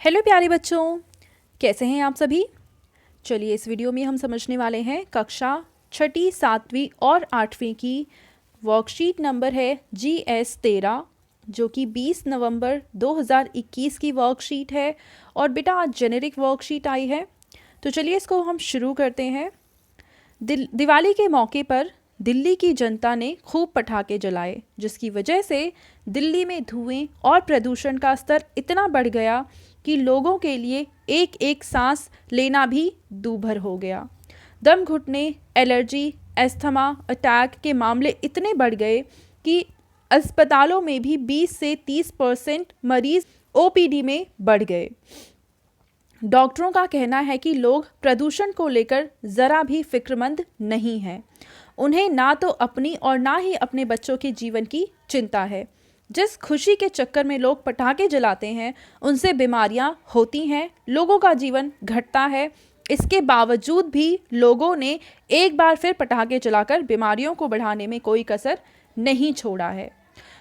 Hello प्यारे बच्चों, कैसे हैं आप सभी। चलिए इस वीडियो में हम समझने वाले हैं कक्षा छठी, सातवीं और आठवीं की वर्कशीट नंबर है GS13, जो कि 20 नवंबर 2021 की वर्कशीट है। और बेटा आज जेनेरिक वर्कशीट आई है, तो चलिए इसको हम शुरू करते हैं। दिवाली के मौके पर दिल्ली की जनता ने खूब पटाखे जलाए, जिसकी वजह से दिल्ली में धुएं और प्रदूषण का स्तर इतना बढ़ गया कि लोगों के लिए एक एक सांस लेना भी दूभर हो गया। दम घुटने, एलर्जी, एस्थमा, अटैक के मामले इतने बढ़ गए कि अस्पतालों में भी 20 से 30% मरीज OPD में बढ़ गए। डॉक्टरों का कहना है कि लोग प्रदूषण को लेकर ज़रा भी फिक्रमंद नहीं हैं। उन्हें ना तो अपनी और ना ही अपने बच्चों के जीवन की चिंता है। जिस खुशी के चक्कर में लोग पटाखे जलाते हैं, उनसे बीमारियां होती हैं, लोगों का जीवन घटता है। इसके बावजूद भी लोगों ने एक बार फिर पटाखे जलाकर बीमारियों को बढ़ाने में कोई कसर नहीं छोड़ा है।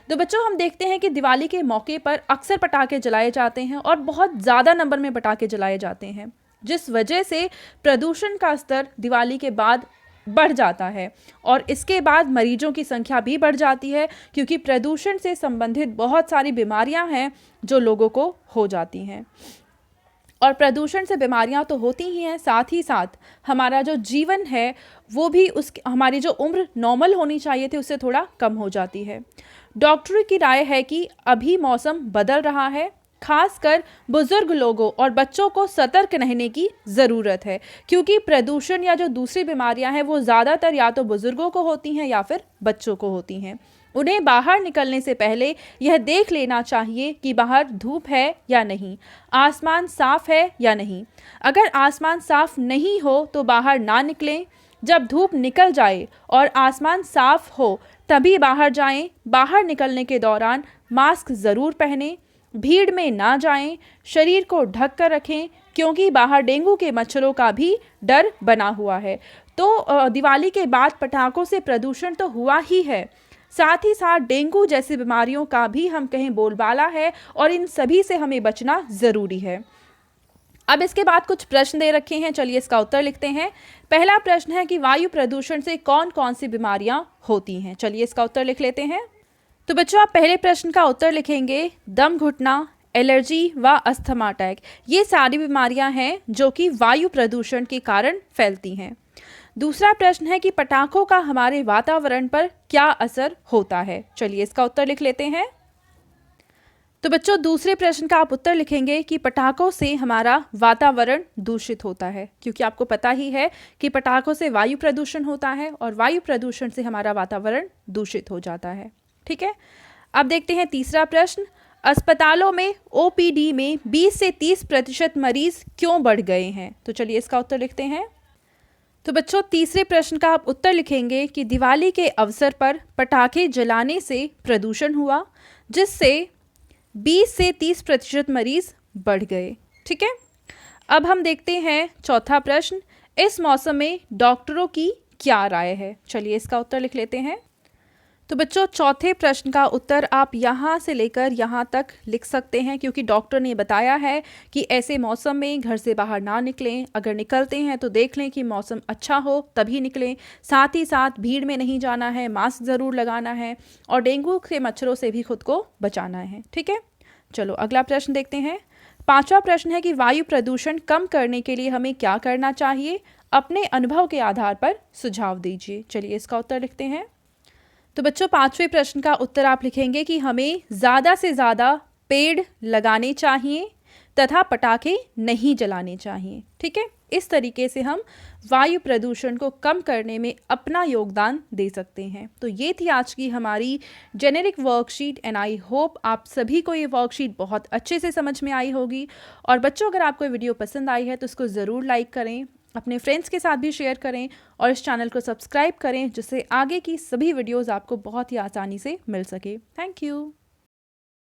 तो बच्चों, हम देखते हैं कि दिवाली के मौके पर अक्सर पटाखे जलाए जाते हैं और बहुत ज़्यादा नंबर में पटाखे जलाए जाते हैं, जिस वजह से प्रदूषण का स्तर दिवाली के बाद बढ़ जाता है और इसके बाद मरीजों की संख्या भी बढ़ जाती है, क्योंकि प्रदूषण से संबंधित बहुत सारी बीमारियां हैं जो लोगों को हो जाती हैं। और प्रदूषण से बीमारियां तो होती ही हैं, साथ ही साथ हमारा जो जीवन है वो भी हमारी जो उम्र नॉर्मल होनी चाहिए थी उससे थोड़ा कम हो जाती है। डॉक्टरों की राय है कि अभी मौसम बदल रहा है, खासकर बुजुर्ग लोगों और बच्चों को सतर्क रहने की ज़रूरत है, क्योंकि प्रदूषण या जो दूसरी बीमारियां हैं वो ज़्यादातर या तो बुजुर्गों को होती हैं या फिर बच्चों को होती हैं। उन्हें बाहर निकलने से पहले यह देख लेना चाहिए कि बाहर धूप है या नहीं, आसमान साफ है या नहीं। अगर आसमान साफ नहीं हो तो बाहर ना निकलें। जब धूप निकल जाए और आसमान साफ हो तभी बाहर जाएं। बाहर निकलने के दौरान मास्क ज़रूर पहनें। भीड़ में ना जाएं। शरीर को ढक कर रखें, क्योंकि बाहर डेंगू के मच्छरों का भी डर बना हुआ है। तो दिवाली के बाद पटाखों से प्रदूषण तो हुआ ही है, साथ ही साथ डेंगू जैसी बीमारियों का भी हम कहें बोलबाला है और इन सभी से हमें बचना ज़रूरी है। अब इसके बाद कुछ प्रश्न दे रखे हैं, चलिए इसका उत्तर लिखते हैं। पहला प्रश्न है कि वायु प्रदूषण से कौन कौन सी बीमारियां होती हैं। चलिए इसका उत्तर लिख लेते हैं। तो बच्चों, आप पहले प्रश्न का उत्तर लिखेंगे दम घुटना, एलर्जी व अस्थमा अटैक। ये सारी बीमारियां हैं जो कि वायु प्रदूषण के कारण फैलती हैं। दूसरा प्रश्न है कि पटाखों का हमारे वातावरण पर क्या असर होता है। चलिए इसका उत्तर लिख लेते हैं। तो बच्चों, दूसरे प्रश्न का आप उत्तर लिखेंगे कि पटाखों से हमारा वातावरण दूषित होता है, क्योंकि आपको पता ही है कि पटाखों से वायु प्रदूषण होता है और वायु प्रदूषण से हमारा वातावरण दूषित हो जाता है। ठीक है, अब देखते हैं तीसरा प्रश्न। अस्पतालों में OPD में 20 से 30% मरीज क्यों बढ़ गए हैं। तो चलिए इसका उत्तर लिखते हैं। तो बच्चों, तीसरे प्रश्न का आप उत्तर लिखेंगे कि दिवाली के अवसर पर पटाखे जलाने से प्रदूषण हुआ, जिससे 20 से 30% मरीज बढ़ गए। ठीक है, अब हम देखते हैं चौथा प्रश्न। इस मौसम में डॉक्टरों की क्या राय है। चलिए इसका उत्तर लिख लेते हैं। तो बच्चों, चौथे प्रश्न का उत्तर आप यहाँ से लेकर यहाँ तक लिख सकते हैं, क्योंकि डॉक्टर ने बताया है कि ऐसे मौसम में घर से बाहर ना निकलें। अगर निकलते हैं तो देख लें कि मौसम अच्छा हो तभी निकलें। साथ ही साथ भीड़ में नहीं जाना है, मास्क ज़रूर लगाना है और डेंगू के मच्छरों से भी खुद को बचाना है। ठीक है, चलो अगला प्रश्न देखते हैं। पांचवा प्रश्न है कि वायु प्रदूषण कम करने के लिए हमें क्या करना चाहिए। अपने अनुभव के आधार पर सुझाव दीजिए। चलिए इसका उत्तर लिखते हैं। तो बच्चों, पांचवें प्रश्न का उत्तर आप लिखेंगे कि हमें ज़्यादा से ज़्यादा पेड़ लगाने चाहिए तथा पटाखे नहीं जलाने चाहिए। ठीक है, इस तरीके से हम वायु प्रदूषण को कम करने में अपना योगदान दे सकते हैं। तो ये थी आज की हमारी generic worksheet and I hope आप सभी को ये वर्कशीट बहुत अच्छे से समझ में आई होगी। और बच्चों, अगर आपको वीडियो पसंद आई है तो इसको ज़रूर लाइक करें, अपने फ्रेंड्स के साथ भी शेयर करें और इस चैनल को सब्सक्राइब करें, जिससे आगे की सभी वीडियोस आपको बहुत ही आसानी से मिल सके। Thank you.